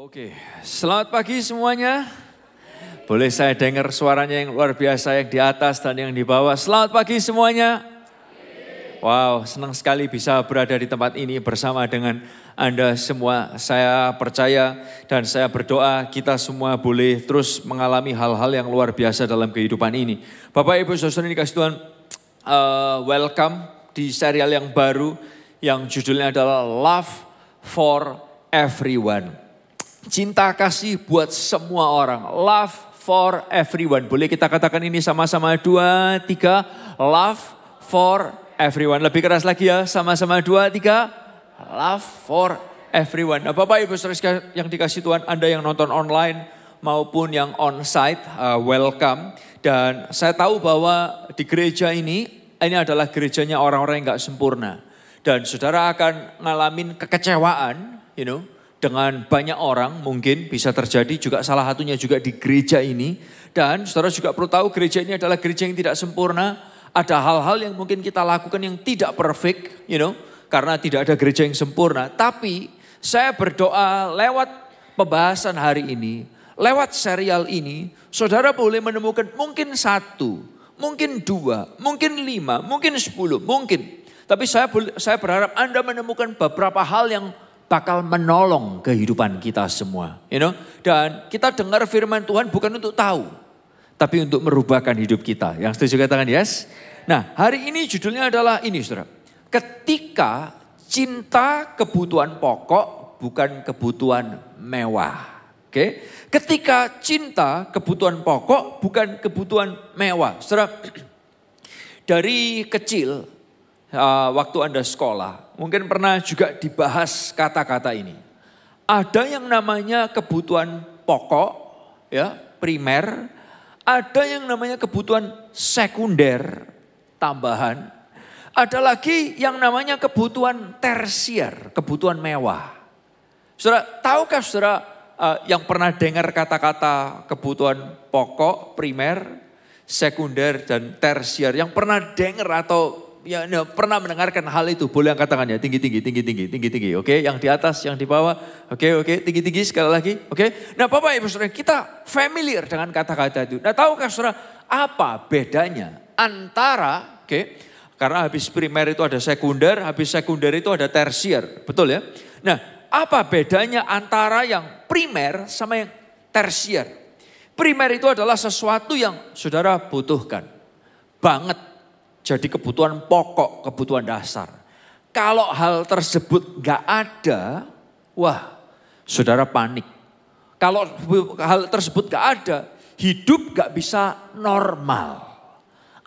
Oke, selamat pagi semuanya. Boleh saya dengar suaranya yang luar biasa yang di atas dan yang di bawah. Selamat pagi semuanya. Wow, senang sekali bisa berada di tempat ini bersama dengan Anda semua. Saya percaya dan saya berdoa kita semua boleh terus mengalami hal-hal yang luar biasa dalam kehidupan ini. Bapak Ibu Saudara dikasih Tuhan, welcome di serial yang baru yang judulnya adalah Love for Everyone. Cinta kasih buat semua orang. Love for everyone. Boleh kita katakan ini sama-sama 2, 3. Love for everyone. Lebih keras lagi ya. Sama-sama 2, 3. Love for everyone. Nah, Bapak Ibu Saudara yang dikasih Tuhan, Anda yang nonton online maupun yang on-site, welcome. Dan saya tahu bahwa di gereja ini adalah gerejanya orang-orang yang gak sempurna. Dan saudara akan ngalamin kekecewaan, dengan banyak orang mungkin bisa terjadi juga salah satunya juga di gereja ini. Dan saudara juga perlu tahu gereja ini adalah gereja yang tidak sempurna. Ada hal-hal yang mungkin kita lakukan yang tidak perfect, karena tidak ada gereja yang sempurna. Tapi saya berdoa lewat pembahasan hari ini, lewat serial ini, saudara boleh menemukan mungkin 1, mungkin 2, mungkin 5, mungkin 10, mungkin. Tapi saya berharap Anda menemukan beberapa hal yang bakal menolong kehidupan kita semua. Dan kita dengar firman Tuhan bukan untuk tahu, tapi untuk merubahkan hidup kita. Yang setuju katakan yes. Nah, hari ini judulnya adalah ini, saudara. Ketika cinta kebutuhan pokok bukan kebutuhan mewah. Oke? Ketika cinta kebutuhan pokok bukan kebutuhan mewah. Saudara, dari kecil waktu Anda sekolah, mungkin pernah juga dibahas kata-kata ini. Ada yang namanya kebutuhan pokok, primer. Ada yang namanya kebutuhan sekunder, tambahan. Ada lagi yang namanya kebutuhan tersier, kebutuhan mewah. Saudara, tahukah saudara yang pernah dengar kata-kata kebutuhan pokok, primer, sekunder, dan tersier? Yang pernah dengar atau pernah mendengarkan hal itu, boleh angkat tangannya, tinggi. Oke, yang di atas, yang di bawah. Oke, tinggi sekali lagi. Oke. Nah, Bapak Ibu Saudara, kita familiar dengan kata-kata itu. Nah, tahukah Saudara apa bedanya antara, karena habis primer itu ada sekunder, habis sekunder itu ada tersier, betul ya? Nah, apa bedanya antara yang primer sama yang tersier? Primer itu adalah sesuatu yang saudara butuhkan banget. Jadi kebutuhan pokok, kebutuhan dasar. Kalau hal tersebut gak ada, wah saudara panik. Kalau hal tersebut gak ada, hidup gak bisa normal.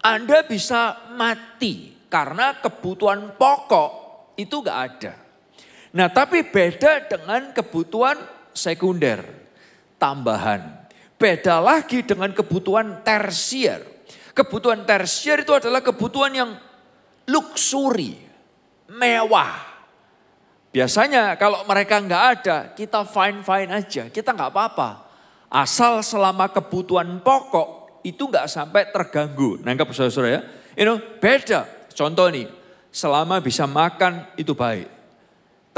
Anda bisa mati karena kebutuhan pokok itu gak ada. Nah, tapi beda dengan kebutuhan sekunder, tambahan. Beda lagi dengan kebutuhan tersier. Kebutuhan tersier itu adalah kebutuhan yang luxury, mewah. Biasanya kalau mereka nggak ada, kita fine-fine aja, kita nggak apa-apa. Asal selama kebutuhan pokok itu nggak sampai terganggu. Nangkap saudara-saudara ya? Beda. Contoh nih, selama bisa makan itu baik.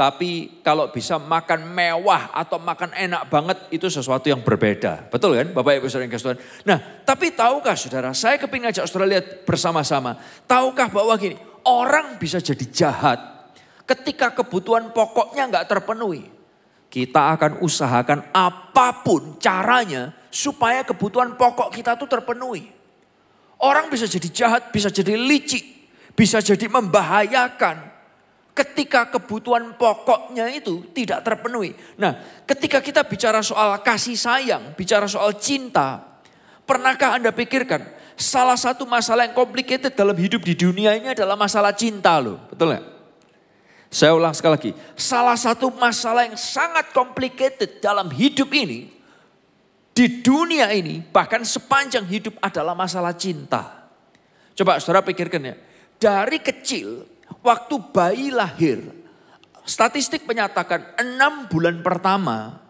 Tapi kalau bisa makan mewah atau makan enak banget itu sesuatu yang berbeda. Betul kan Bapak Ibu Saudara yang kasih Tuhan. Nah, tapi tahukah saudara, saya kepingin ajak saudara lihat bersama-sama. Tahukah bahwa gini, orang bisa jadi jahat ketika kebutuhan pokoknya nggak terpenuhi. Kita akan usahakan apapun caranya supaya kebutuhan pokok kita tuh terpenuhi. Orang bisa jadi jahat, bisa jadi licik, bisa jadi membahayakan. Ketika kebutuhan pokoknya itu tidak terpenuhi. Nah, ketika kita bicara soal kasih sayang, bicara soal cinta, pernahkah Anda pikirkan salah satu masalah yang complicated dalam hidup di dunia ini adalah masalah cinta loh, betul nggak? Saya ulang sekali lagi, salah satu masalah yang sangat complicated dalam hidup ini, di dunia ini, bahkan sepanjang hidup adalah masalah cinta. Coba saudara pikirkan ya, dari kecil, waktu bayi lahir, statistik menyatakan 6 bulan pertama,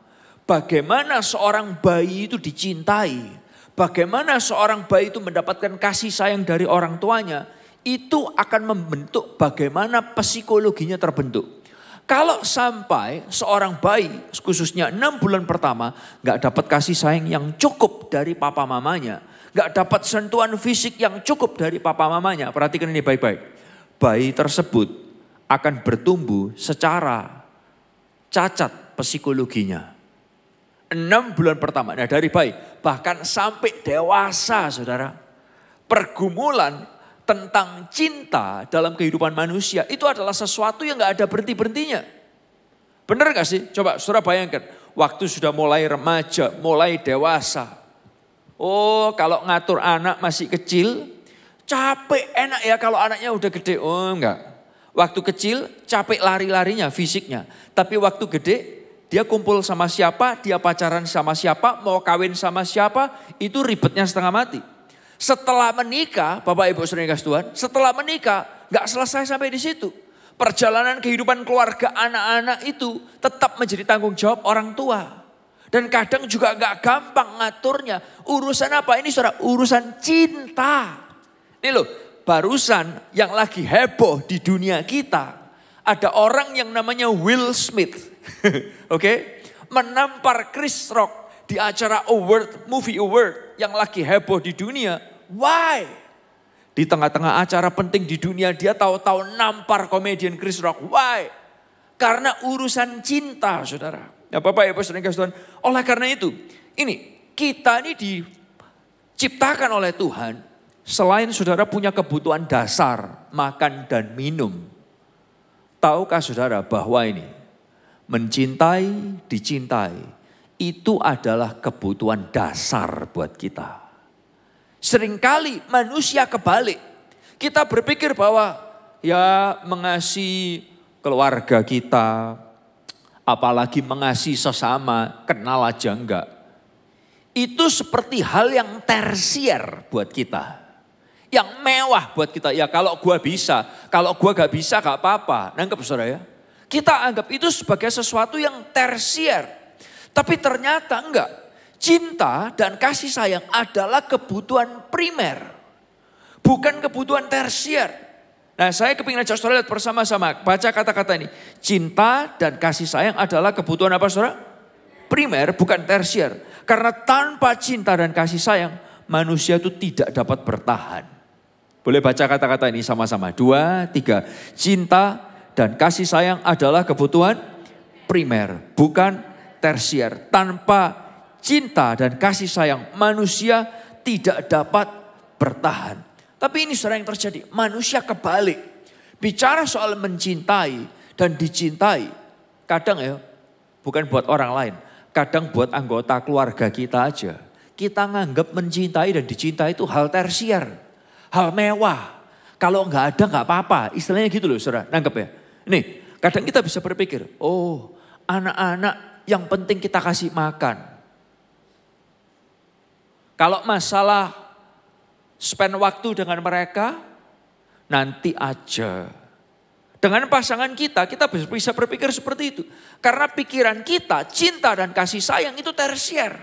bagaimana seorang bayi itu dicintai, bagaimana seorang bayi itu mendapatkan kasih sayang dari orang tuanya, itu akan membentuk bagaimana psikologinya terbentuk. Kalau sampai seorang bayi, khususnya 6 bulan pertama, gak dapat kasih sayang yang cukup dari papa mamanya. Gak dapat sentuhan fisik yang cukup dari papa mamanya. Perhatikan ini baik-baik. Bayi tersebut akan bertumbuh secara cacat psikologinya. 6 bulan pertama, nah dari bayi, bahkan sampai dewasa saudara. Pergumulan tentang cinta dalam kehidupan manusia itu adalah sesuatu yang gak ada berhenti-berhentinya. Benar gak sih? Coba saudara bayangkan, waktu sudah mulai remaja, mulai dewasa. Oh kalau ngatur anak masih kecil, capek enak ya kalau anaknya udah gede. Oh enggak, waktu kecil capek lari-larinya fisiknya. Tapi waktu gede dia kumpul sama siapa, dia pacaran sama siapa, mau kawin sama siapa, itu ribetnya setengah mati. Setelah menikah, Bapak Ibu Saudara yang kasih Tuhan, setelah menikah gak selesai sampai di situ. Perjalanan kehidupan keluarga anak-anak itu tetap menjadi tanggung jawab orang tua. Dan kadang juga gak gampang ngaturnya. Urusan apa ini saudara? Urusan cinta. Ini loh, barusan yang lagi heboh di dunia kita. Ada orang yang namanya Will Smith. Oke, menampar Chris Rock di acara movie award yang lagi heboh di dunia. Why? Di tengah-tengah acara penting di dunia dia tahu-tahu nampar komedian Chris Rock. Why? Karena urusan cinta saudara. Ya Bapak Ibu Saudara Tuhan. Oleh karena itu, ini kita ini diciptakan oleh Tuhan. Selain saudara punya kebutuhan dasar, makan dan minum. Tahukah saudara bahwa ini mencintai, dicintai, itu adalah kebutuhan dasar buat kita. Seringkali manusia kebalik. Kita berpikir bahwa ya mengasihi keluarga kita, apalagi mengasihi sesama, kenal aja enggak. Itu seperti hal yang tersier buat kita. Yang mewah buat kita. Ya kalau gua bisa, kalau gua gak bisa gak apa-apa. Nangkep saudara ya. Kita anggap itu sebagai sesuatu yang tersier. Tapi ternyata enggak. Cinta dan kasih sayang adalah kebutuhan primer. Bukan kebutuhan tersier. Nah saya kepingin ajak saudara lihat bersama-sama. Baca kata-kata ini. Cinta dan kasih sayang adalah kebutuhan apa saudara? Primer bukan tersier. Karena tanpa cinta dan kasih sayang manusia itu tidak dapat bertahan. Boleh baca kata-kata ini sama-sama. 2, 3. Cinta dan kasih sayang adalah kebutuhan primer bukan tersier. Tanpa cinta dan kasih sayang manusia tidak dapat bertahan. Tapi ini saudara yang terjadi. Manusia kebalik. Bicara soal mencintai dan dicintai. Kadang ya bukan buat orang lain. Kadang buat anggota keluarga kita aja. Kita nganggap mencintai dan dicintai itu hal tersier. Hal mewah. Kalau nggak ada nggak apa-apa. Istilahnya gitu loh saudara. Nangkep ya. Nih kadang kita bisa berpikir. Oh anak-anak yang penting kita kasih makan. Kalau masalah spend waktu dengan mereka, nanti aja. Dengan pasangan kita bisa berpikir seperti itu. Karena pikiran kita, cinta dan kasih sayang itu tersier.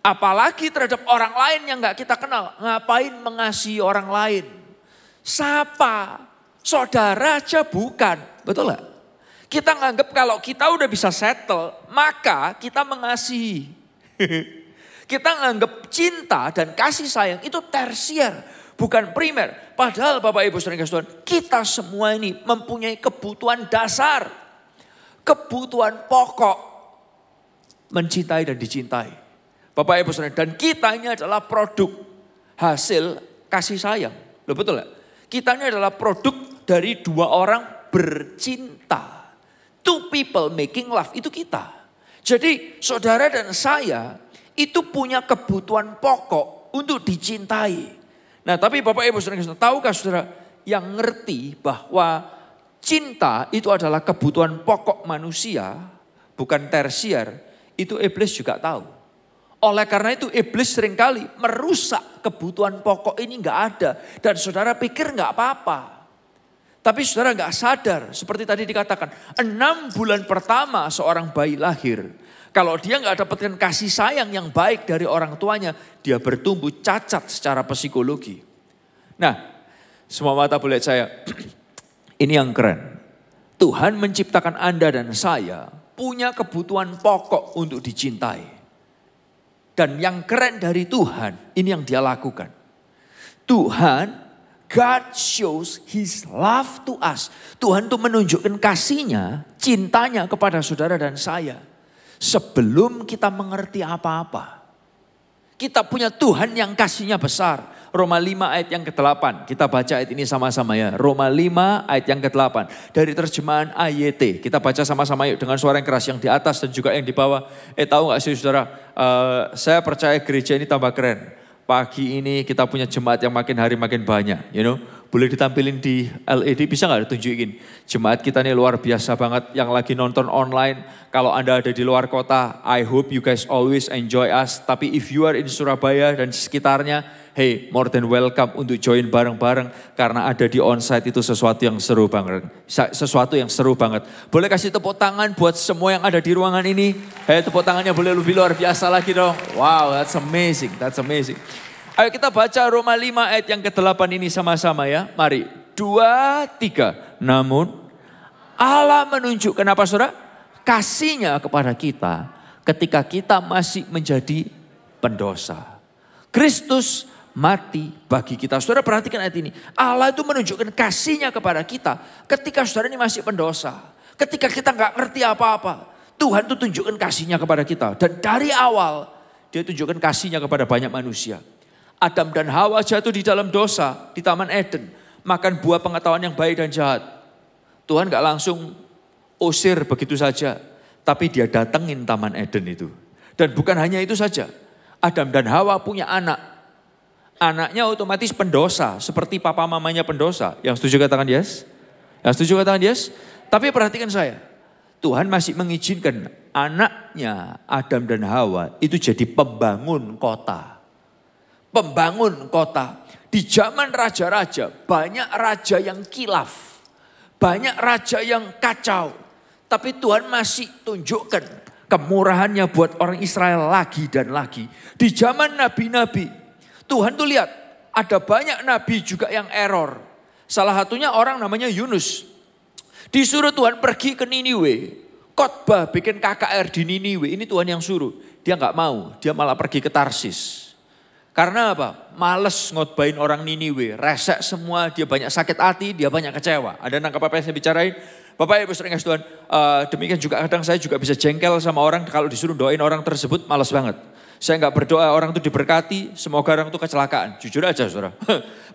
Apalagi terhadap orang lain yang gak kita kenal. Ngapain mengasihi orang lain? Sapa, saudara aja bukan. Betul gak? Kita nganggap kalau kita udah bisa settle, maka kita mengasihi. Kita nganggap cinta dan kasih sayang itu tersier, bukan primer. Padahal Bapak Ibu Saudara Tuhan, kita semua ini mempunyai kebutuhan dasar. Kebutuhan pokok. Mencintai dan dicintai. Bapak Ibu Saudara, dan kita ini adalah produk hasil kasih sayang. Loh betul gak? Kita ini adalah produk dari 2 orang bercinta. 2 people making love, itu kita. Jadi saudara dan saya itu punya kebutuhan pokok untuk dicintai. Nah tapi Bapak Ibu Saudara, tahukah saudara yang ngerti bahwa cinta itu adalah kebutuhan pokok manusia, bukan tersier, itu iblis juga tahu. Oleh karena itu iblis seringkali merusak kebutuhan pokok ini gak ada. Dan saudara pikir gak apa-apa. Tapi saudara gak sadar, seperti tadi dikatakan, 6 bulan pertama seorang bayi lahir. Kalau dia gak dapatkan kasih sayang yang baik dari orang tuanya, dia bertumbuh cacat secara psikologi. Nah, semua mata boleh saya, ini yang keren. Tuhan menciptakan Anda dan saya punya kebutuhan pokok untuk dicintai. Dan yang keren dari Tuhan, ini yang dia lakukan. Tuhan, God shows His love to us. Tuhan tuh menunjukkan kasihnya, cintanya kepada saudara dan saya. Sebelum kita mengerti apa-apa. Kita punya Tuhan yang kasihnya besar. Roma 5 ayat yang ke-8. Kita baca ayat ini sama-sama ya. Roma 5 ayat yang ke-8. Dari terjemahan AYT. Kita baca sama-sama yuk dengan suara yang keras. Yang di atas dan juga yang di bawah. Tahu gak sih saudara? Saya percaya gereja ini tambah keren. Pagi ini kita punya jemaat yang makin hari makin banyak. You know? Boleh ditampilin di LED, bisa gak ditunjukin? Jemaat kita ini luar biasa banget. Yang lagi nonton online, kalau Anda ada di luar kota, I hope you guys always enjoy us. Tapi if you are in Surabaya dan sekitarnya, hey, more than welcome untuk join bareng-bareng. Karena ada di onsite itu sesuatu yang seru banget. Sesuatu yang seru banget. Boleh kasih tepuk tangan buat semua yang ada di ruangan ini. Hey, tepuk tangannya boleh lebih luar biasa lagi dong. Wow, that's amazing, that's amazing. Ayo kita baca Roma 5 ayat yang ke-8 ini sama-sama ya. Mari, 2, 3. Namun Allah menunjukkan apa saudara? Kasihnya kepada kita ketika kita masih menjadi pendosa. Kristus mati bagi kita. Saudara perhatikan ayat ini. Allah itu menunjukkan kasihnya kepada kita ketika saudara ini masih pendosa. Ketika kita gak ngerti apa-apa. Tuhan itu tunjukkan kasihnya kepada kita. Dan dari awal dia tunjukkan kasihnya kepada banyak manusia. Adam dan Hawa jatuh di dalam dosa di Taman Eden. Makan buah pengetahuan yang baik dan jahat. Tuhan gak langsung usir begitu saja. Tapi dia datengin Taman Eden itu. Dan bukan hanya itu saja. Adam dan Hawa punya anak. Anaknya otomatis pendosa. Seperti papa mamanya pendosa. Yang setuju katakan yes? Yang setuju katakan yes? Tapi perhatikan saya. Tuhan masih mengizinkan anaknya Adam dan Hawa itu jadi pembangun kota. Pembangun kota. Di zaman raja-raja, banyak raja yang kilaf. Banyak raja yang kacau. Tapi Tuhan masih tunjukkan kemurahannya buat orang Israel lagi dan lagi. Di zaman nabi-nabi, Tuhan tuh lihat ada banyak nabi juga yang error. Salah satunya orang namanya Yunus. Disuruh Tuhan pergi ke Niniwe. Khotbah bikin KKR di Niniwe. Ini Tuhan yang suruh. Dia gak mau, dia malah pergi ke Tarsis. Karena apa? Males ngotbahin orang Niniwe. Resek semua, dia banyak sakit hati, dia banyak kecewa. Ada nangkap apa yang saya bicarain? Bapak Ibu sering kasih Tuhan, demikian juga kadang saya juga bisa jengkel sama orang kalau disuruh doain orang tersebut, males banget. Saya gak berdoa orang itu diberkati, semoga orang itu kecelakaan. Jujur aja saudara.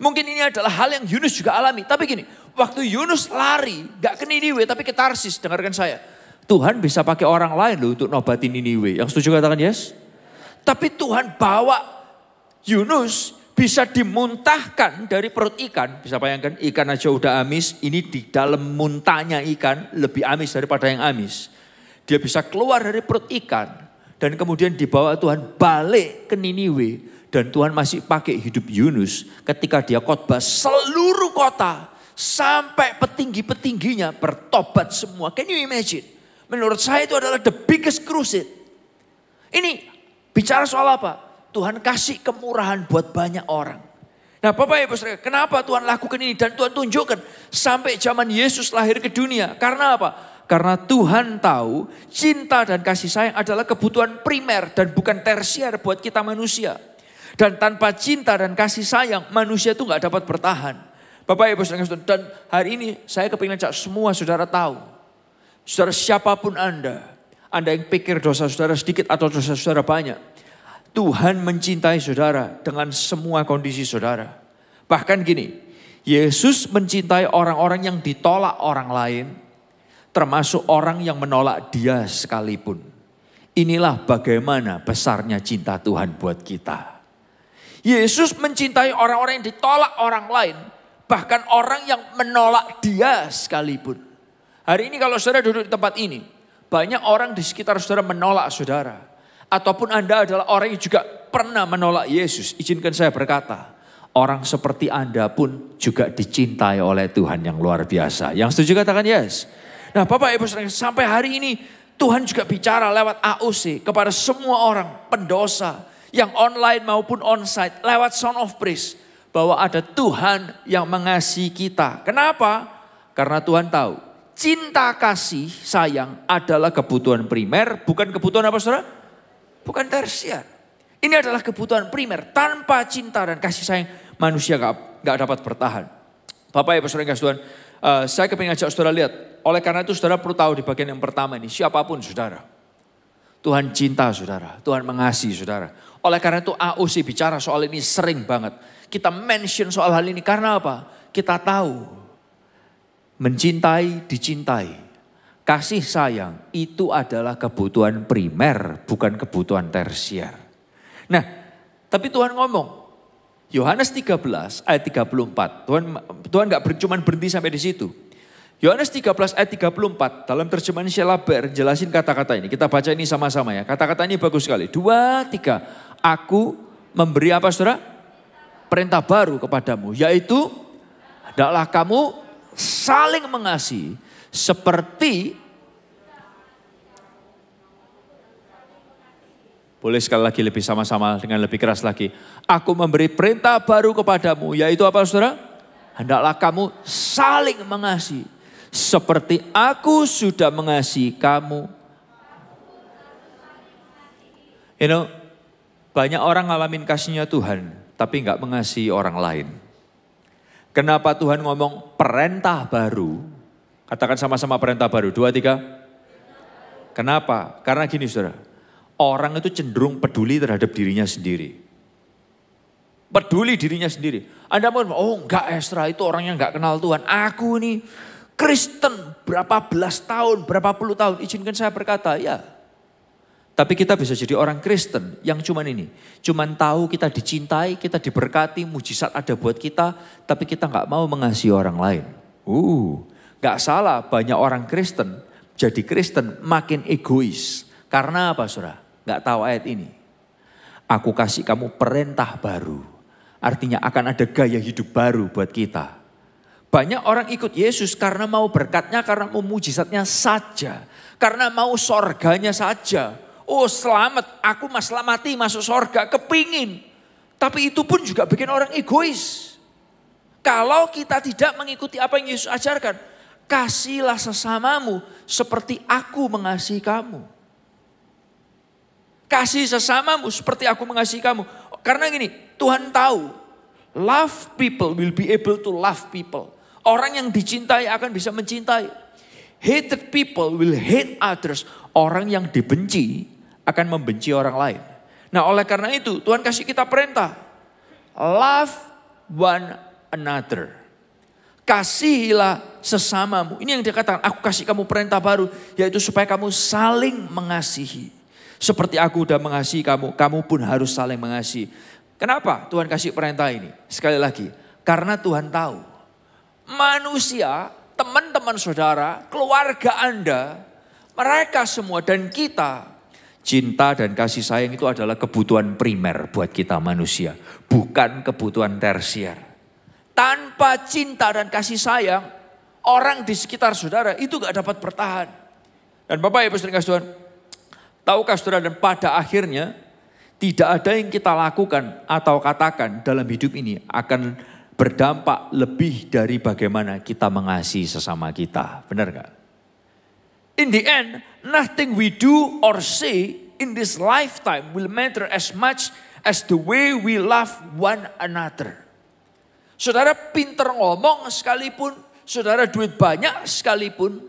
Mungkin ini adalah hal yang Yunus juga alami. Tapi gini, waktu Yunus lari, gak ke Niniwe tapi ke Tarsis, dengarkan saya. Tuhan bisa pakai orang lain loh untuk nobatin Niniwe. Yang setuju katakan yes? Tapi Tuhan bawa Yunus bisa dimuntahkan dari perut ikan. Bisa bayangkan ikan aja udah amis. Ini di dalam muntahnya ikan lebih amis daripada yang amis. Dia bisa keluar dari perut ikan. Dan kemudian dibawa Tuhan balik ke Niniwe. Dan Tuhan masih pakai hidup Yunus ketika dia khotbah seluruh kota. Sampai petinggi-petingginya bertobat semua. Can you imagine? Menurut saya itu adalah the biggest crusade. Ini bicara soal apa? Tuhan kasih kemurahan buat banyak orang. Nah Bapak Ibu Saudara, kenapa Tuhan lakukan ini? Dan Tuhan tunjukkan sampai zaman Yesus lahir ke dunia. Karena apa? Karena Tuhan tahu cinta dan kasih sayang adalah kebutuhan primer dan bukan tersier buat kita manusia. Dan tanpa cinta dan kasih sayang, manusia itu gak dapat bertahan. Bapak Ibu Saudara, dan hari ini saya kepingin ajak semua saudara tahu. Saudara siapapun Anda yang pikir dosa saudara sedikit atau dosa saudara banyak. Tuhan mencintai saudara dengan semua kondisi saudara. Bahkan gini, Yesus mencintai orang-orang yang ditolak orang lain, termasuk orang yang menolak dia sekalipun. Inilah bagaimana besarnya cinta Tuhan buat kita. Yesus mencintai orang-orang yang ditolak orang lain, bahkan orang yang menolak dia sekalipun. Hari ini kalau saudara duduk di tempat ini, banyak orang di sekitar saudara menolak saudara. Ataupun Anda adalah orang yang juga pernah menolak Yesus. Izinkan saya berkata, orang seperti Anda pun juga dicintai oleh Tuhan yang luar biasa. Yang setuju katakan yes. Nah Bapak Ibu Saudara, sampai hari ini Tuhan juga bicara lewat AOC kepada semua orang pendosa yang online maupun onsite lewat Sound of Praise. Bahwa ada Tuhan yang mengasihi kita. Kenapa? Karena Tuhan tahu cinta kasih sayang adalah kebutuhan primer, bukan kebutuhan apa saudara? Bukan tersier. Ini adalah kebutuhan primer. Tanpa cinta dan kasih sayang manusia gak dapat bertahan. Bapak Ibu saudara yang kasih Tuhan, saya kepingin ngajak saudara lihat. Oleh karena itu saudara perlu tahu di bagian yang pertama ini, siapapun saudara. Tuhan cinta saudara, Tuhan mengasihi saudara. Oleh karena itu AOC bicara soal ini sering banget. Kita mention soal hal ini karena apa? Kita tahu mencintai, dicintai. Kasih sayang itu adalah kebutuhan primer, bukan kebutuhan tersier. Nah, tapi Tuhan ngomong, Yohanes 13 ayat 34. Tuhan gak cuma berhenti sampai di situ. Yohanes 13 ayat 34 dalam terjemahan Shelaber jelasin kata-kata ini. Kita baca ini sama-sama ya. Kata-kata ini bagus sekali. 2, 3. Aku memberi apa saudara? Perintah baru kepadamu. Yaitu hendaklah kamu saling mengasihi seperti, boleh sekali lagi lebih sama-sama dengan lebih keras lagi. Aku memberi perintah baru kepadamu, yaitu apa saudara? Hendaklah kamu saling mengasihi seperti aku sudah mengasihi kamu. Banyak orang ngalamin kasihnya Tuhan, tapi nggak mengasihi orang lain. Kenapa Tuhan ngomong perintah baru? Katakan sama-sama perintah baru. 2, 3. Kenapa? Karena gini saudara. Orang itu cenderung peduli terhadap dirinya sendiri. Peduli dirinya sendiri. Anda mau, oh enggak Esra itu orang yang enggak kenal Tuhan. Aku ini Kristen berapa belas tahun, berapa puluh tahun. Izinkan saya berkata, ya. Tapi kita bisa jadi orang Kristen yang cuman ini. Cuman tahu kita dicintai, kita diberkati, mujizat ada buat kita. Tapi kita enggak mau mengasihi orang lain. Enggak salah banyak orang Kristen jadi Kristen makin egois. Karena apa saudara? Enggak tahu ayat ini. Aku kasih kamu perintah baru. Artinya akan ada gaya hidup baru buat kita. Banyak orang ikut Yesus karena mau berkatnya, karena mau mujizatnya saja. Karena mau sorganya saja. Oh selamat, aku mati masuk sorga, kepingin. Tapi itu pun juga bikin orang egois. Kalau kita tidak mengikuti apa yang Yesus ajarkan. Kasihlah sesamamu seperti aku mengasihi kamu. Kasih sesamamu seperti aku mengasihi kamu. Karena gini, Tuhan tahu. Love people will be able to love people. Orang yang dicintai akan bisa mencintai. Hated people will hate others. Orang yang dibenci akan membenci orang lain. Nah oleh karena itu Tuhan kasih kita perintah. Love one another. Kasihilah sesamamu. Ini yang dia katakan, aku kasih kamu perintah baru. Yaitu supaya kamu saling mengasihi. Seperti aku udah mengasihi kamu, kamu pun harus saling mengasihi. Kenapa Tuhan kasih perintah ini? Sekali lagi, karena Tuhan tahu. Manusia, teman-teman saudara, keluarga Anda, mereka semua dan kita, cinta dan kasih sayang itu adalah kebutuhan primer buat kita manusia. Bukan kebutuhan tersier. Tanpa cinta dan kasih sayang, orang di sekitar saudara itu gak dapat bertahan. Dan Bapak Ibu sering kasih Tuhan, tahukah saudara dan pada akhirnya tidak ada yang kita lakukan atau katakan dalam hidup ini akan berdampak lebih dari bagaimana kita mengasihi sesama kita. Benar gak? In the end, nothing we do or say in this lifetime will matter as much as the way we love one another. Saudara pinter ngomong sekalipun, saudara duit banyak sekalipun,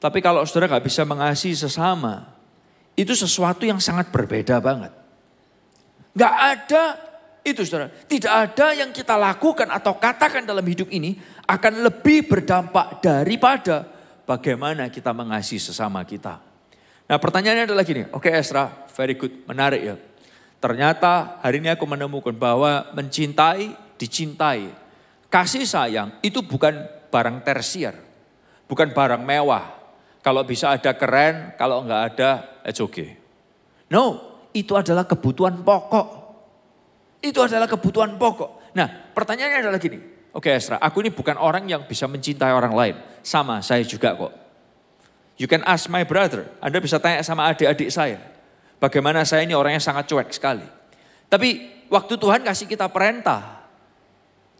tapi kalau saudara gak bisa mengasihi sesama, itu sesuatu yang sangat berbeda banget. Gak ada itu saudara, tidak ada yang kita lakukan atau katakan dalam hidup ini akan lebih berdampak daripada bagaimana kita mengasihi sesama kita. Nah pertanyaannya adalah gini, oke Esra, very good, menarik ya. Ternyata hari ini aku menemukan bahwa mencintai, dicintai, kasih sayang itu bukan barang tersier, bukan barang mewah. Kalau bisa ada keren, kalau enggak ada, it's okay. No, itu adalah kebutuhan pokok. Itu adalah kebutuhan pokok. Nah pertanyaannya adalah gini, oke Esra, aku ini bukan orang yang bisa mencintai orang lain. Sama, saya juga kok. You can ask my brother. Anda bisa tanya sama adik-adik saya. Bagaimana saya ini orangnya sangat cuek sekali. Tapi waktu Tuhan kasih kita perintah.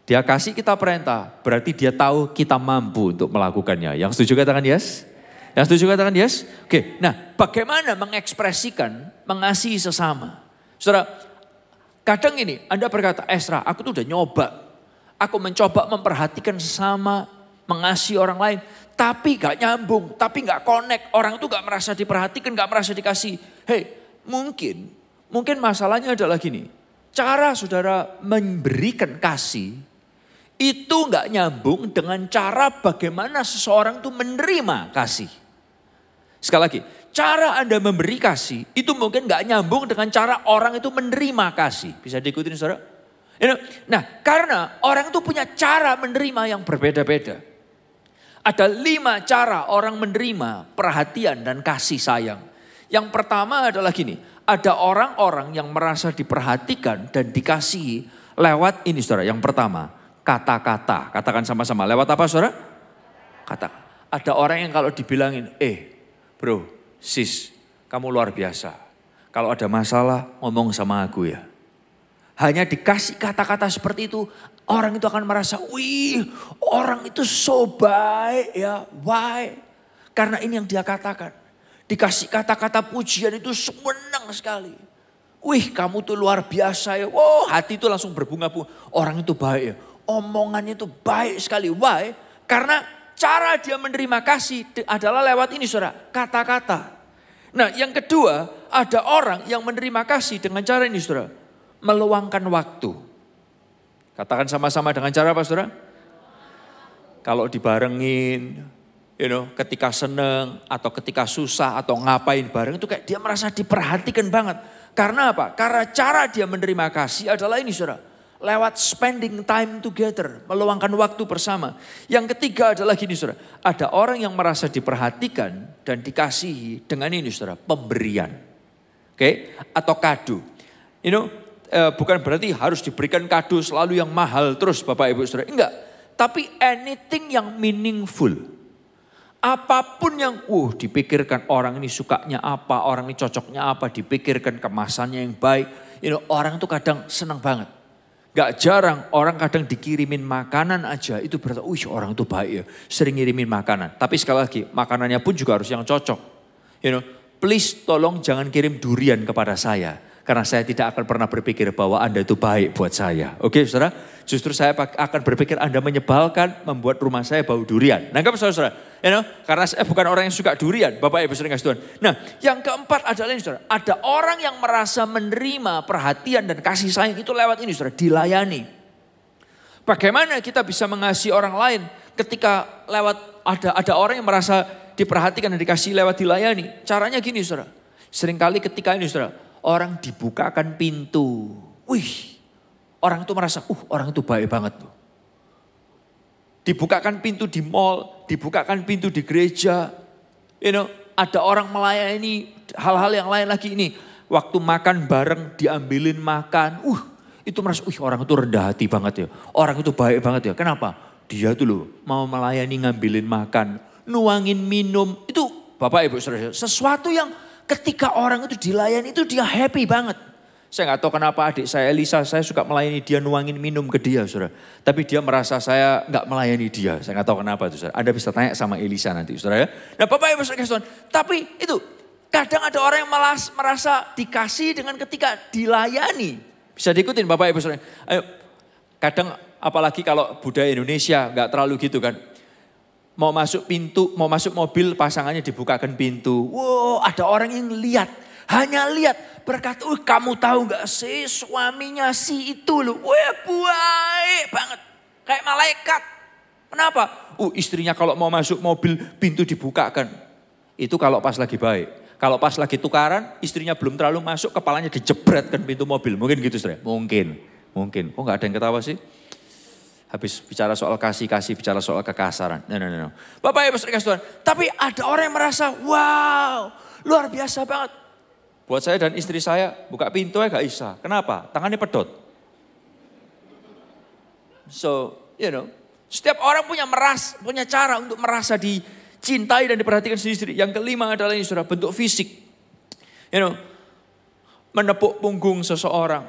Dia kasih kita perintah, berarti dia tahu kita mampu untuk melakukannya. Yang setuju katakan yes? Yang setuju katakan yes? Oke, nah bagaimana mengekspresikan mengasihi sesama? Saudara, kadang ini Anda berkata, Esra aku tuh udah nyoba. Aku mencoba memperhatikan sesama, mengasihi orang lain. Tapi gak nyambung, tapi gak connect. Orang tuh gak merasa diperhatikan, gak merasa dikasih. Hei, mungkin masalahnya adalah gini. Cara saudara memberikan kasih, itu gak nyambung dengan cara bagaimana seseorang itu menerima kasih. Sekali lagi, cara Anda memberi kasih, itu mungkin gak nyambung dengan cara orang itu menerima kasih. Bisa diikutin saudara? Nah, karena orang itu punya cara menerima yang berbeda-beda. Ada 5 cara orang menerima perhatian dan kasih sayang. Yang pertama adalah gini, ada orang-orang yang merasa diperhatikan dan dikasihi lewat ini saudara. Yang pertama, kata-kata. Katakan sama-sama, lewat apa saudara? Kata. Ada orang yang kalau dibilangin, bro, sis, kamu luar biasa. Kalau ada masalah ngomong sama aku ya. Hanya dikasih kata-kata seperti itu, orang itu akan merasa, wih, orang itu so baik ya. Why? Karena ini yang dia katakan. Dikasih kata-kata pujian itu senang sekali. Wih, kamu tuh luar biasa ya. Wow, hati itu langsung berbunga-bunga. Orang itu baik ya. Omongannya itu baik sekali. Why? Karena cara dia menerima kasih adalah lewat ini saudara, kata-kata. Nah yang kedua, ada orang yang menerima kasih dengan cara ini saudara. Meluangkan waktu. Katakan sama-sama dengan cara apa saudara? Kalau dibarengin, ketika seneng atau ketika susah atau ngapain bareng itu kayak dia merasa diperhatikan banget. Karena apa? Karena cara dia menerima kasih adalah ini saudara. Lewat spending time together, meluangkan waktu bersama. Yang ketiga adalah gini saudara. Ada orang yang merasa diperhatikan dan dikasihi dengan ini saudara, pemberian. Oke? Atau kado. Bukan berarti harus diberikan kado selalu yang mahal terus Bapak Ibu Saudara. Enggak. Tapi anything yang meaningful. Apapun yang dipikirkan orang ini sukanya apa, orang ini cocoknya apa, dipikirkan kemasannya yang baik. Orang itu kadang senang banget. Gak jarang orang kadang dikirimin makanan aja itu berarti orang itu baik ya. Sering ngirimin makanan. Tapi sekali lagi makanannya pun juga harus yang cocok. Please tolong jangan kirim durian kepada saya. Karena saya tidak akan pernah berpikir bahwa Anda itu baik buat saya. Oke saudara, justru saya akan berpikir Anda menyebalkan, membuat rumah saya bau durian. Nangkap saudara? Karena saya bukan orang yang suka durian, Bapak Ibu sering kasih Tuhan. Nah yang keempat adalah ini saudara, ada orang yang merasa menerima perhatian dan kasih sayang itu lewat ini saudara, dilayani. Bagaimana kita bisa mengasihi orang lain ketika lewat ada orang yang merasa diperhatikan dan dikasih lewat dilayani. Caranya gini saudara, seringkali ketika ini saudara, orang dibukakan pintu. Wih, orang itu merasa, orang itu baik banget tuh. Dibukakan pintu di mall, dibukakan pintu di gereja. Ada orang melayani hal-hal yang lain lagi ini. Waktu makan bareng diambilin makan. Itu merasa, orang itu rendah hati banget ya. Orang itu baik banget ya. Kenapa? Dia tuh loh mau melayani ngambilin makan, nuangin minum. Itu Bapak Ibu Saudara, sesuatu yang ketika orang itu dilayani itu dia happy banget. Saya gak tahu kenapa adik saya Elisa, saya suka melayani dia nuangin minum ke dia saudara. Tapi dia merasa saya gak melayani dia. Saya gak tahu kenapa itu saudara. Anda bisa tanya sama Elisa nanti saudara ya. Nah Bapak Ibu Saudara, tapi itu kadang ada orang yang merasa dikasih dengan ketika dilayani. Bisa diikutin Bapak Ibu Saudara. Ayo, kadang apalagi kalau budaya Indonesia gak terlalu gitu kan. Mau masuk pintu, mau masuk mobil pasangannya dibukakan pintu. Wow, ada orang yang lihat, hanya lihat. Berkata, kamu tahu gak sih suaminya si itu loh. Wah baik banget, kayak malaikat. Kenapa? Istrinya kalau mau masuk mobil pintu dibukakan. Itu kalau pas lagi baik. Kalau pas lagi tukaran, istrinya belum terlalu masuk, kepalanya dijebretkan pintu mobil. Mungkin gitu saudara, mungkin. Kok gak ada yang ketawa sih? Habis bicara soal kasih, bicara soal kekasaran. No. Bapak Ibu Saudara, tapi ada orang yang merasa, wow, luar biasa banget. Buat saya dan istri saya, buka pintu aja gak bisa. Kenapa? Tangannya pedot. So, setiap orang punya cara untuk merasa dicintai dan diperhatikan sendiri. Yang kelima adalah ini saudara, bentuk fisik. Menepuk punggung seseorang.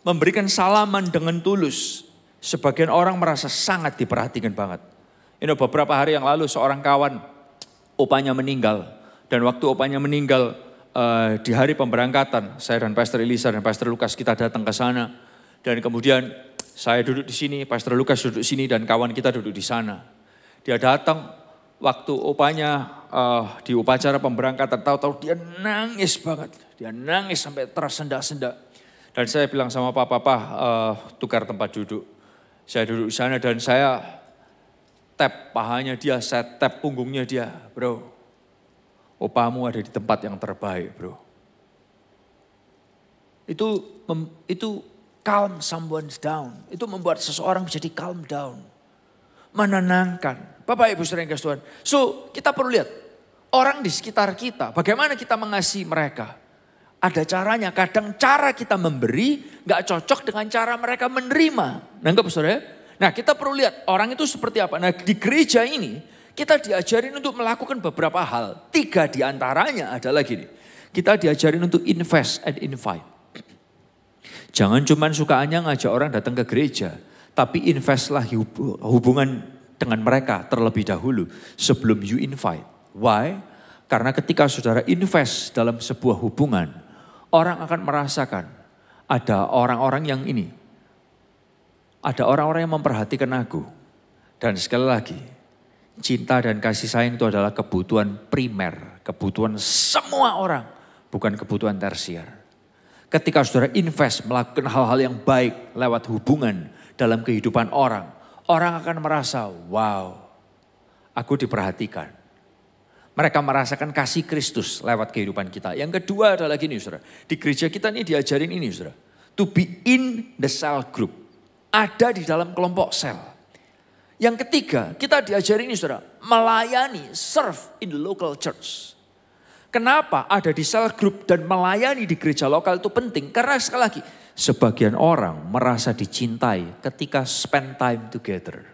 Memberikan salaman dengan tulus. Sebagian orang merasa sangat diperhatikan banget. Beberapa hari yang lalu seorang kawan opanya meninggal. Dan waktu opanya meninggal di hari pemberangkatan, saya dan Pastor Elisa dan Pastor Lukas kita datang ke sana. Dan kemudian saya duduk di sini, Pastor Lukas duduk di sini dan kawan kita duduk di sana. Dia datang waktu opanya di upacara pemberangkatan, tahu-tahu dia nangis banget. Dia nangis sampai tersendak-sendak. Dan saya bilang sama Papa, tukar tempat duduk. Saya duduk di sana dan saya tap pahanya dia, saya tap punggungnya dia. Bro, opamu ada di tempat yang terbaik, bro. Itu calm someone down. Itu membuat seseorang menjadi calm down. Menenangkan. Bapak Ibu saudara yang kasih Tuhan. So kita perlu lihat orang di sekitar kita. Bagaimana kita mengasihi mereka. Ada caranya. Kadang cara kita memberi gak cocok dengan cara mereka menerima. Nangkep saudara? Nah kita perlu lihat orang itu seperti apa. Nah di gereja ini kita diajarin untuk melakukan beberapa hal. 3 diantaranya adalah gini. Kita diajarin untuk invest and invite. Jangan cuma sukaannya ngajak orang datang ke gereja. Tapi investlah hubungan dengan mereka terlebih dahulu sebelum you invite. Why? Karena ketika saudara invest dalam sebuah hubungan, orang akan merasakan ada orang-orang yang ini. Ada orang-orang yang memperhatikan aku. Dan sekali lagi, cinta dan kasih sayang itu adalah kebutuhan primer. Kebutuhan semua orang, bukan kebutuhan tersier. Ketika saudara invest melakukan hal-hal yang baik lewat hubungan dalam kehidupan orang, orang akan merasa, wow, aku diperhatikan. Mereka merasakan kasih Kristus lewat kehidupan kita. Yang kedua adalah gini saudara, di gereja kita ini diajarin ini saudara, to be in the cell group. Ada di dalam kelompok sel. Yang ketiga, kita diajarin ini saudara, melayani, serve in the local church. Kenapa ada di cell group dan melayani di gereja lokal itu penting? Karena sekali lagi, sebagian orang merasa dicintai ketika spend time together.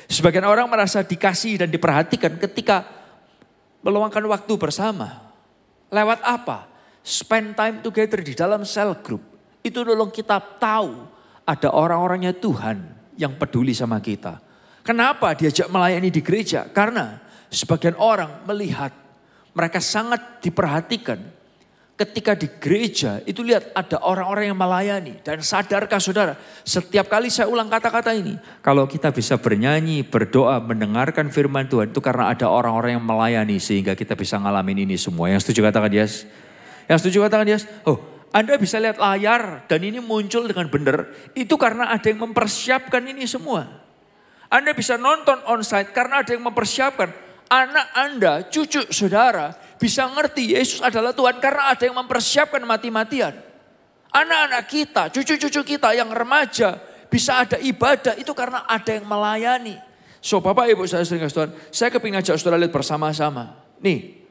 Sebagian orang merasa dikasih dan diperhatikan ketika meluangkan waktu bersama. Lewat apa? Spend time together di dalam cell group. Itu nolong kita tahu ada orang-orangnya Tuhan yang peduli sama kita. Kenapa diajak melayani di gereja? Karena sebagian orang melihat mereka sangat diperhatikan. Ketika di gereja itu lihat ada orang-orang yang melayani. Dan sadarkah saudara, setiap kali saya ulang kata-kata ini. Kalau kita bisa bernyanyi, berdoa, mendengarkan firman Tuhan. Itu karena ada orang-orang yang melayani sehingga kita bisa ngalamin ini semua. Yang setuju katakan yes? Yang setuju katakan yes? Oh, Anda bisa lihat layar dan ini muncul dengan benar. Itu karena ada yang mempersiapkan ini semua. Anda bisa nonton onsite karena ada yang mempersiapkan. Anak Anda, cucu saudara bisa ngerti Yesus adalah Tuhan karena ada yang mempersiapkan mati-matian. Anak-anak kita, cucu-cucu kita yang remaja bisa ada ibadah itu karena ada yang melayani. So Bapak Ibu saya sering kasih Tuhan, saya kepingin ngajak saudara lihat bersama-sama. Nih,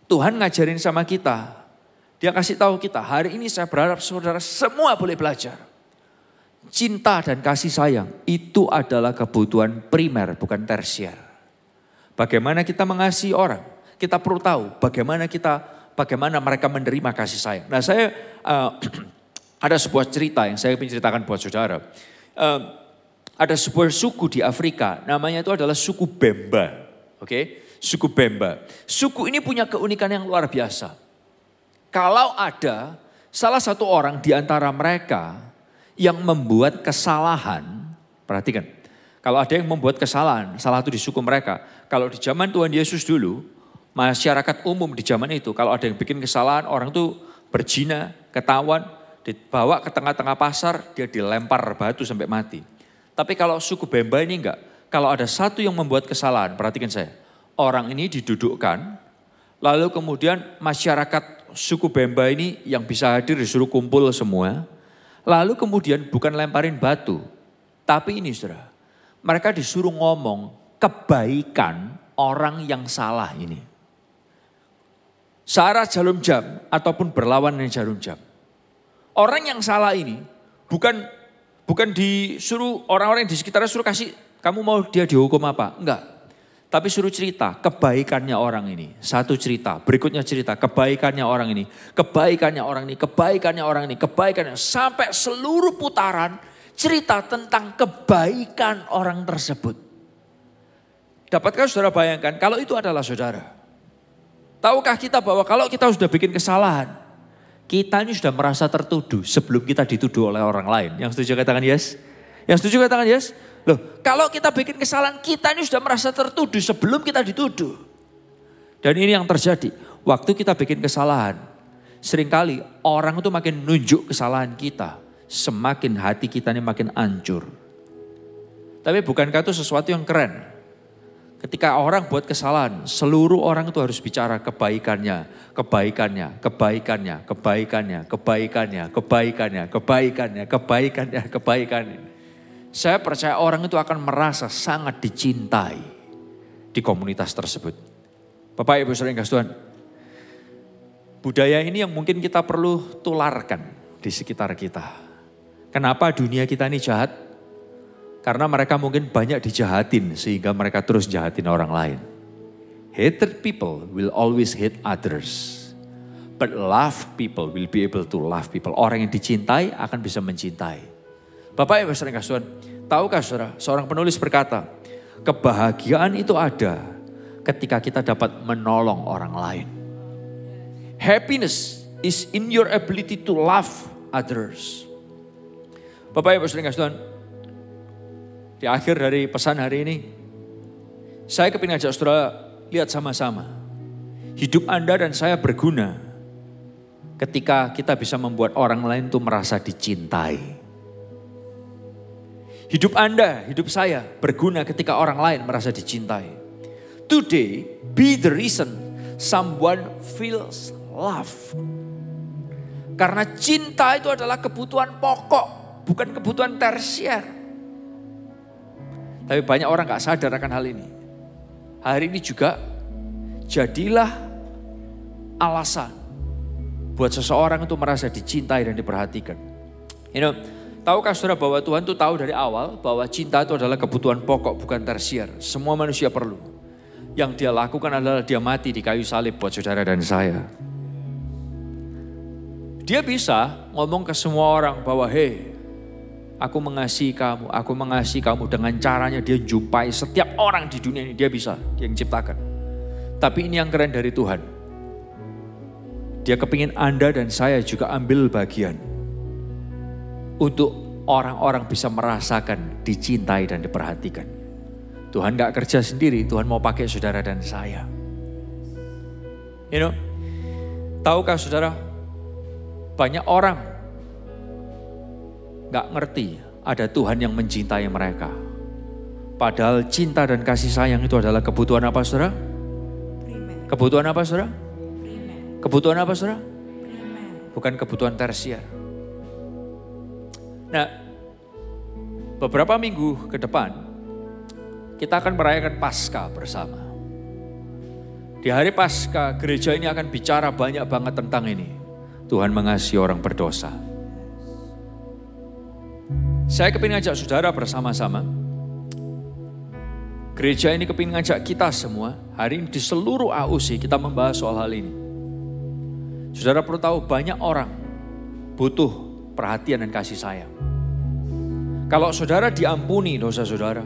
Tuhan ngajarin sama kita. Dia kasih tahu kita, hari ini saya berharap saudara semua boleh belajar. Cinta dan kasih sayang itu adalah kebutuhan primer bukan tersier. Bagaimana kita mengasihi orang, kita perlu tahu bagaimana mereka menerima kasih sayang. Nah saya ada sebuah cerita yang saya ingin ceritakan buat saudara. Ada sebuah suku di Afrika, namanya itu adalah suku Bemba. Oke, suku Bemba. Suku ini punya keunikan yang luar biasa. Kalau ada salah satu orang di antara mereka yang membuat kesalahan, perhatikan. Kalau ada yang membuat kesalahan, salah satu di suku mereka. Kalau di zaman Tuhan Yesus dulu, masyarakat umum di zaman itu, kalau ada yang bikin kesalahan, orang itu berzina, ketahuan, dibawa ke tengah-tengah pasar, dia dilempar batu sampai mati. Tapi kalau suku Bemba ini enggak. Kalau ada satu yang membuat kesalahan, perhatikan saya. Orang ini didudukkan, lalu kemudian masyarakat suku Bemba ini yang bisa hadir disuruh kumpul semua. Lalu kemudian bukan lemparin batu, tapi ini saudara. Mereka disuruh ngomong kebaikan orang yang salah ini. Syarat jarum jam ataupun berlawan dengan jarum jam. Orang yang salah ini bukan disuruh orang-orang yang di sekitarnya suruh kasih, kamu mau dia dihukum apa? Enggak. Tapi suruh cerita kebaikannya orang ini. Satu cerita, berikutnya cerita kebaikannya orang ini. Kebaikannya orang ini, kebaikannya orang ini, kebaikannya. Sampai seluruh putaran cerita tentang kebaikan orang tersebut. Dapatkah saudara bayangkan kalau itu adalah saudara? Tahukah kita bahwa kalau kita sudah bikin kesalahan, kita ini sudah merasa tertuduh sebelum kita dituduh oleh orang lain. Yang setuju katakan yes? Yang setuju katakan yes? Loh, kalau kita bikin kesalahan, kita ini sudah merasa tertuduh sebelum kita dituduh. Dan ini yang terjadi. Waktu kita bikin kesalahan, seringkali orang itu makin nunjuk kesalahan kita. Semakin hati kita ini makin hancur. Tapi bukankah itu sesuatu yang keren? Ketika orang buat kesalahan, seluruh orang itu harus bicara kebaikannya, kebaikannya, kebaikannya, kebaikannya, kebaikannya, kebaikannya, kebaikannya, kebaikannya, kebaikannya. Saya percaya orang itu akan merasa sangat dicintai di komunitas tersebut. Bapak Ibu Saudara yang kasih Tuhan, budaya ini yang mungkin kita perlu tularkan di sekitar kita. Kenapa dunia kita ini jahat? Karena mereka mungkin banyak dijahatin sehingga mereka terus jahatin orang lain. Hated people will always hate others. But love people will be able to love people. Orang yang dicintai akan bisa mencintai. Bapak Ibu Saudara yang kasih Tuhan, tahukah saudara, seorang penulis berkata, kebahagiaan itu ada ketika kita dapat menolong orang lain. Happiness is in your ability to love others. Bapak Ibu Saudara yang kasih Tuhan, di akhir dari pesan hari ini, saya kepingin ajak saudara lihat sama-sama. Hidup Anda dan saya berguna ketika kita bisa membuat orang lain itu merasa dicintai. Hidup Anda, hidup saya berguna ketika orang lain merasa dicintai. Today, be the reason someone feels love. Karena cinta itu adalah kebutuhan pokok, bukan kebutuhan tersier. Tapi banyak orang gak sadar akan hal ini. Hari ini juga jadilah alasan buat seseorang itu merasa dicintai dan diperhatikan. Tahukah saudara bahwa Tuhan itu tahu dari awal bahwa cinta itu adalah kebutuhan pokok bukan tersier. Semua manusia perlu. Yang dia lakukan adalah dia mati di kayu salib buat saudara dan saya. Dia bisa ngomong ke semua orang bahwa hey, aku mengasihi kamu dengan caranya dia jumpai setiap orang di dunia ini. Dia bisa, dia yang ciptakan. Tapi ini yang keren dari Tuhan. Dia kepingin Anda dan saya juga ambil bagian. Untuk orang-orang bisa merasakan dicintai dan diperhatikan. Tuhan gak kerja sendiri, Tuhan mau pakai saudara dan saya. Tahukah saudara, banyak orang gak ngerti ada Tuhan yang mencintai mereka. Padahal cinta dan kasih sayang itu adalah kebutuhan apa saudara? Primer. Kebutuhan apa saudara? Primer. Kebutuhan apa saudara? Primer. Bukan kebutuhan tersier. Nah, beberapa minggu ke depan kita akan merayakan Paskah bersama. Di hari Paskah gereja ini akan bicara banyak banget tentang ini. Tuhan mengasihi orang berdosa. Saya kepingin ngajak saudara bersama-sama. Gereja ini kepingin ngajak kita semua. Hari ini di seluruh AUC kita membahas soal hal ini. Saudara perlu tahu banyak orang butuh perhatian dan kasih sayang. Kalau saudara diampuni dosa saudara.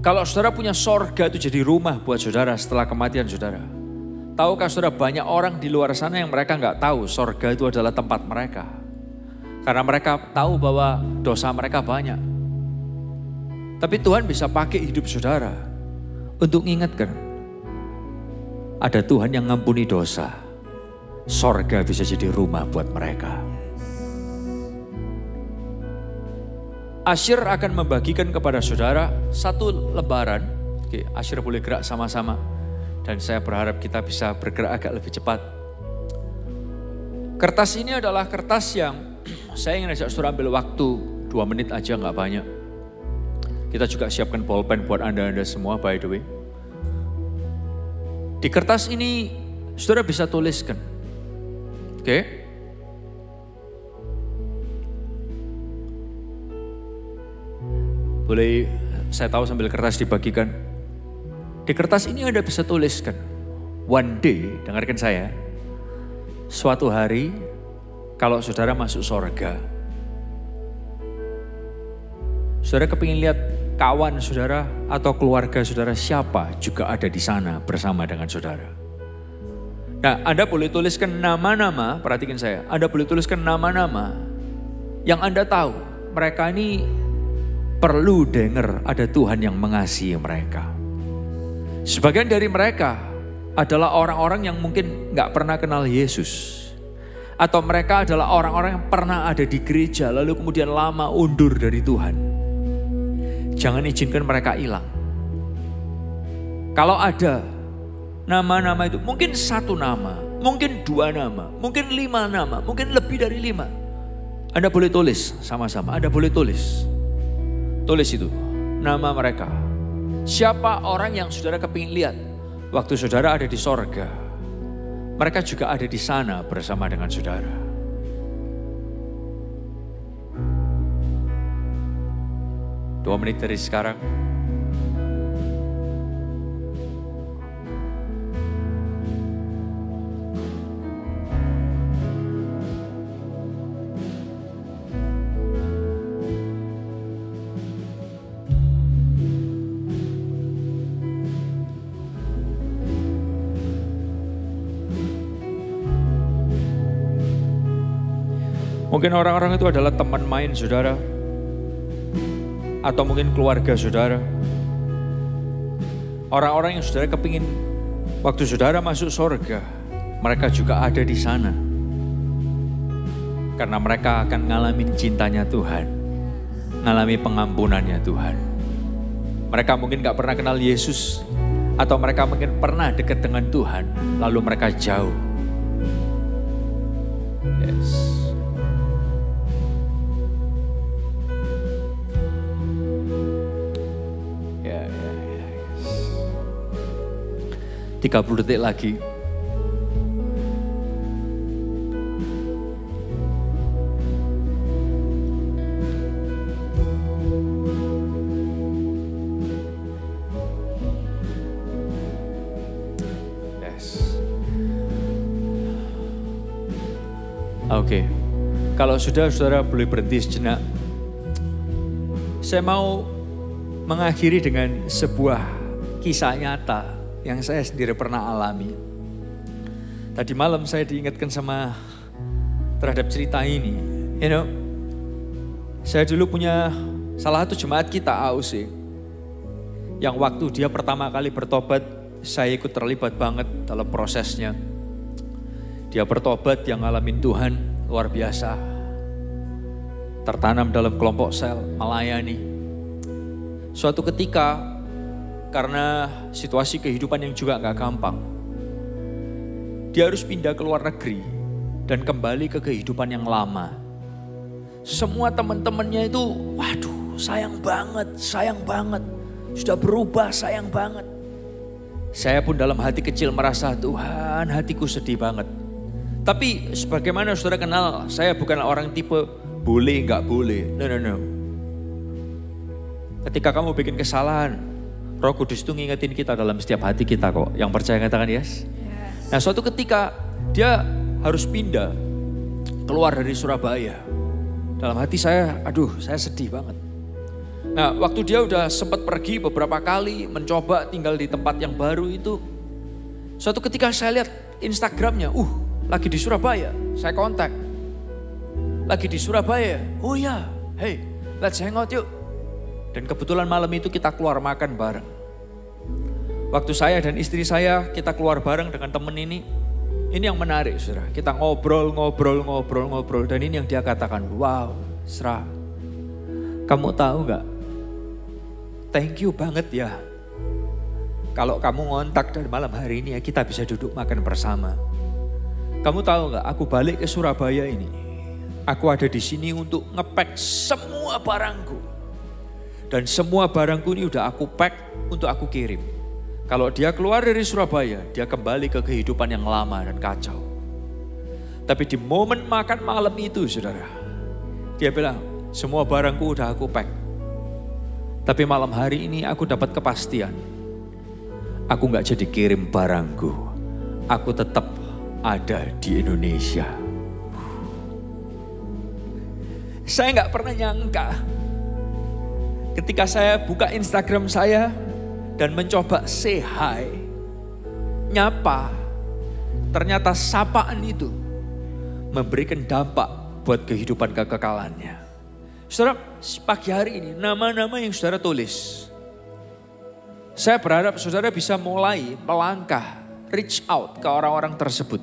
Kalau saudara punya sorga itu jadi rumah buat saudara setelah kematian saudara. Tahukah saudara banyak orang di luar sana yang mereka gak tahu sorga itu adalah tempat mereka. Karena mereka tahu bahwa dosa mereka banyak. Tapi Tuhan bisa pakai hidup saudara untuk mengingatkan. Ada Tuhan yang ngampuni dosa. Sorga bisa jadi rumah buat mereka. Asyir akan membagikan kepada saudara satu lembaran. Oke, Asyir boleh gerak sama-sama. Dan saya berharap kita bisa bergerak agak lebih cepat. Kertas ini adalah kertas yang saya ingin ajak saudara ambil waktu 2 menit aja, gak banyak. Kita juga siapkan pulpen buat anda semua by the way. Di kertas ini saudara bisa tuliskan. Oke. Boleh saya tahu sambil kertas dibagikan. Di kertas ini Anda bisa tuliskan. One day, dengarkan saya. Suatu hari kalau saudara masuk surga. Saudara kepingin lihat kawan saudara atau keluarga saudara siapa juga ada di sana bersama dengan saudara. Nah, Anda boleh tuliskan nama-nama, perhatikan saya. Anda boleh tuliskan nama-nama yang Anda tahu mereka ini perlu dengar ada Tuhan yang mengasihi mereka. Sebagian dari mereka adalah orang-orang yang mungkin gak pernah kenal Yesus. Atau mereka adalah orang-orang yang pernah ada di gereja lalu kemudian lama undur dari Tuhan. Jangan izinkan mereka hilang. Kalau ada nama-nama itu, mungkin 1 nama, mungkin 2 nama, mungkin 5 nama, mungkin lebih dari 5. Anda boleh tulis sama-sama, Anda boleh tulis. Tulis itu, nama mereka. Siapa orang yang saudara kepingin lihat waktu saudara ada di sorga. Mereka juga ada di sana bersama dengan saudara. Dua menit dari sekarang. Mungkin orang-orang itu adalah teman main saudara. Atau mungkin keluarga saudara. Orang-orang yang saudara kepingin waktu saudara masuk surga, mereka juga ada di sana. Karena mereka akan ngalamin cintanya Tuhan. Ngalami pengampunannya Tuhan. Mereka mungkin gak pernah kenal Yesus. Atau mereka mungkin pernah dekat dengan Tuhan. Lalu mereka jauh. Yes. 30 detik lagi. Yes. Oke. Kalau sudah saudara boleh berhenti sejenak. Saya mau mengakhiri dengan sebuah kisah nyata yang saya sendiri pernah alami. Tadi malam saya diingatkan terhadap cerita ini. Saya dulu punya salah satu jemaat kita AUC. Yang waktu dia pertama kali bertobat, saya ikut terlibat banget dalam prosesnya. Dia bertobat yang ngalamin Tuhan luar biasa. Tertanam dalam kelompok sel, melayani. Suatu ketika, karena situasi kehidupan yang juga gak gampang. Dia harus pindah ke luar negeri dan kembali ke kehidupan yang lama. Semua teman-temannya itu, waduh sayang banget. Sudah berubah, sayang banget. Saya pun dalam hati kecil merasa, Tuhan hatiku sedih banget. Tapi sebagaimana saudara kenal, saya bukan orang tipe boleh gak boleh. No. Ketika kamu bikin kesalahan, Roh Kudus itu ngingetin kita dalam setiap hati kita kok. Yang percaya katakan yes. Nah suatu ketika dia harus pindah keluar dari Surabaya. Dalam hati saya, saya sedih banget. Nah waktu dia udah sempat pergi beberapa kali mencoba tinggal di tempat yang baru itu. Suatu ketika saya lihat Instagramnya, lagi di Surabaya. Saya kontak. Lagi di Surabaya. Oh ya, hey let's hang out yuk. Dan kebetulan malam itu kita keluar makan bareng. Waktu saya dan istri saya kita keluar bareng dengan temen ini yang menarik saudara. Kita ngobrol. Dan ini yang dia katakan, wow Sra, kamu tahu gak? Thank you banget ya. Kalau kamu ngontak dan malam hari ini ya kita bisa duduk makan bersama. Kamu tahu gak, aku balik ke Surabaya ini. Aku ada di sini untuk ngepack semua barangku. Dan semua barangku ini udah aku pack untuk aku kirim. Kalau dia keluar dari Surabaya, dia kembali ke kehidupan yang lama dan kacau. Tapi di momen makan malam itu saudara, dia bilang, semua barangku udah aku pack. Tapi malam hari ini aku dapat kepastian. Aku gak jadi kirim barangku. Aku tetap ada di Indonesia. Saya gak pernah nyangka. Ketika saya buka Instagram saya dan mencoba say hi, nyapa, ternyata sapaan itu memberikan dampak buat kehidupan kekekalannya. Saudara, pagi hari ini nama-nama yang saudara tulis, saya berharap saudara bisa mulai melangkah, reach out ke orang-orang tersebut.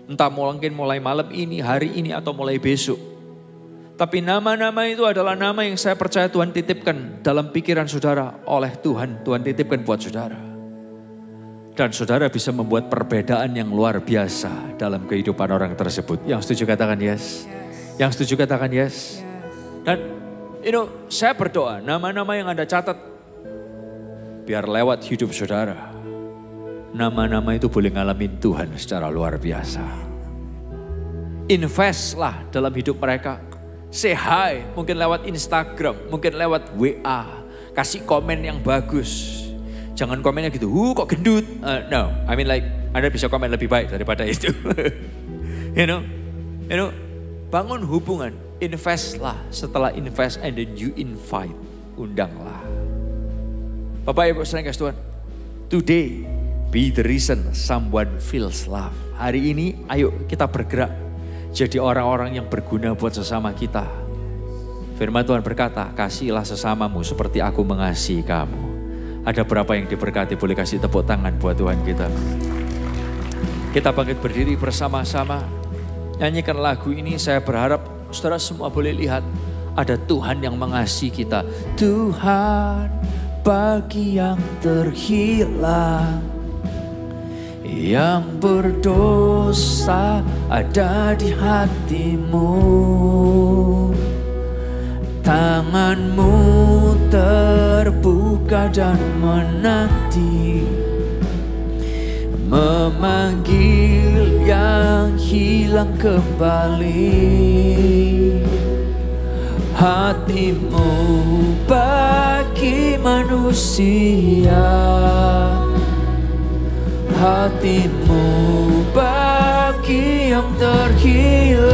Entah mungkin mulai malam ini, hari ini, atau mulai besok. Tapi nama-nama itu adalah nama yang saya percaya Tuhan titipkan dalam pikiran saudara oleh Tuhan. Tuhan titipkan buat saudara. Dan saudara bisa membuat perbedaan yang luar biasa dalam kehidupan orang tersebut. Yang setuju katakan yes. Yang setuju katakan yes. Dan saya berdoa nama-nama yang Anda catat, biar lewat hidup saudara, nama-nama itu boleh ngalamin Tuhan secara luar biasa. Investlah dalam hidup mereka. Say hi, mungkin lewat Instagram, mungkin lewat WA. Kasih komen yang bagus. Jangan komennya gitu, kok gendut. No, I mean like, Anda bisa komen lebih baik daripada itu. you know, bangun hubungan, investlah. Setelah invest and then you invite, undanglah. Bapak Ibu saudara kasih Tuhan, today be the reason someone feels love. Hari ini ayo kita bergerak. Jadi orang-orang yang berguna buat sesama kita. Firman Tuhan berkata, kasihilah sesamamu seperti aku mengasihi kamu. Ada berapa yang diberkati, boleh kasih tepuk tangan buat Tuhan kita. Kita bangkit berdiri bersama-sama. Nyanyikan lagu ini, saya berharap saudara semua boleh lihat. Ada Tuhan yang mengasihi kita. Tuhan bagi yang terhilang, yang berdosa ada di hatimu. Tanganmu terbuka dan menanti, memanggil yang hilang kembali. Hatimu bagi manusia, hatimu bagi yang terhilang.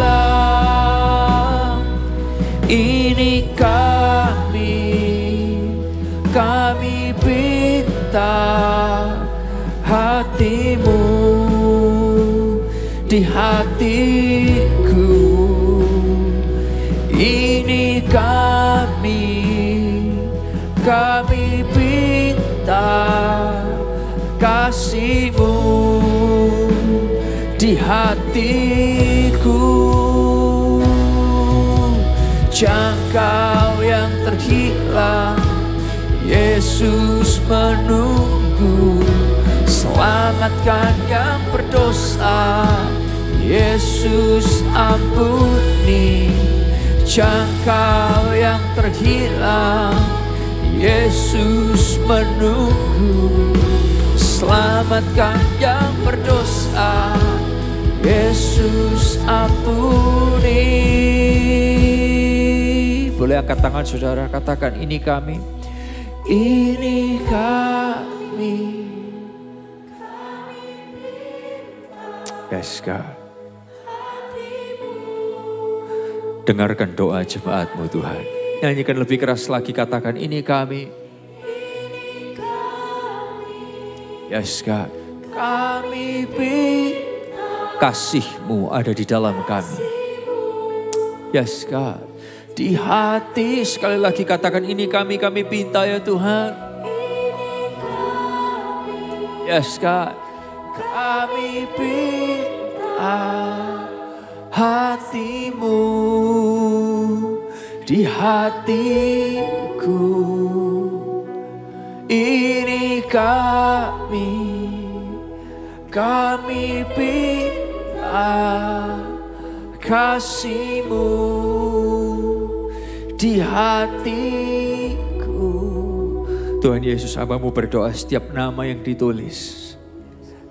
Ini kami pinta hatimu di hatiku. Ini kami pinta kasih-Mu di hatiku. Jangkau yang terhilang, Yesus menunggu. Selamatkan yang berdosa, Yesus ampuni. Jangkau yang terhilang, Yesus menunggu. Selamatkan yang berdosa, Yesus ampuni. Boleh angkat tangan saudara, katakan ini kami. Ini kami. Yes God. Dengarkan doa jemaat-Mu Tuhan. Nyanyikan lebih keras lagi, katakan ini kami. Yes God. Kami kasih-Mu ada di dalam kami. Yes God. Di hati, sekali lagi katakan ini kami pinta ya Tuhan. Yes God. Kami pinta hati-Mu di hatiku. Ini kami pinta kasih-Mu di hatiku. Tuhan Yesus, Hamba-Mu berdoa setiap nama yang ditulis.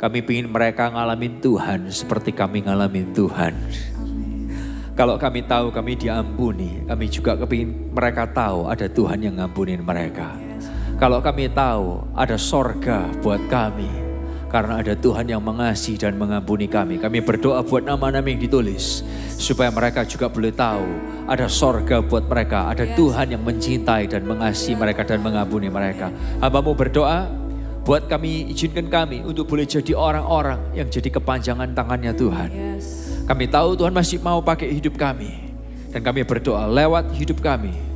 Kami ingin mereka ngalamin Tuhan seperti kami ngalamin Tuhan. Kalau kami tahu kami diampuni, kami juga kepingin mereka tahu ada Tuhan yang ngampunin mereka. Kalau kami tahu ada sorga buat kami, karena ada Tuhan yang mengasihi dan mengampuni kami. Kami berdoa buat nama-nama yang ditulis. Supaya mereka juga boleh tahu ada sorga buat mereka. Ada Tuhan yang mencintai dan mengasihi mereka dan mengampuni mereka. Hamba-Mu berdoa buat kami, izinkan kami untuk boleh jadi orang-orang yang jadi kepanjangan tangannya Tuhan. Kami tahu Tuhan masih mau pakai hidup kami. Dan kami berdoa lewat hidup kami.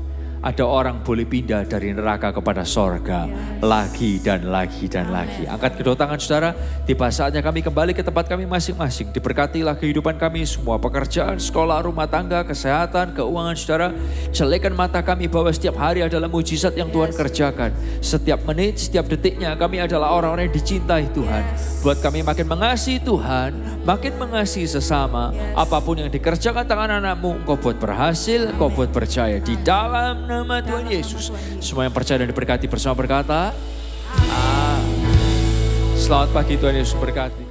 Ada orang boleh pindah dari neraka kepada sorga. Lagi dan lagi dan lagi. Angkat kedua tangan saudara. Tiba saatnya kami kembali ke tempat kami masing-masing. Diberkatilah kehidupan kami. Semua pekerjaan, sekolah, rumah tangga, kesehatan, keuangan saudara. Celikan mata kami bahwa setiap hari adalah mujizat yang Tuhan kerjakan. Setiap menit, setiap detiknya kami adalah orang-orang yang dicintai Tuhan. Buat kami makin mengasihi Tuhan. Makin mengasihi sesama. Apapun yang dikerjakan tangan anak-Mu, Engkau buat berhasil. Engkau buat percaya. Di dalam nama Tuhan Yesus. Semua yang percaya dan diberkati bersama berkata, Selamat pagi, Tuhan Yesus berkati.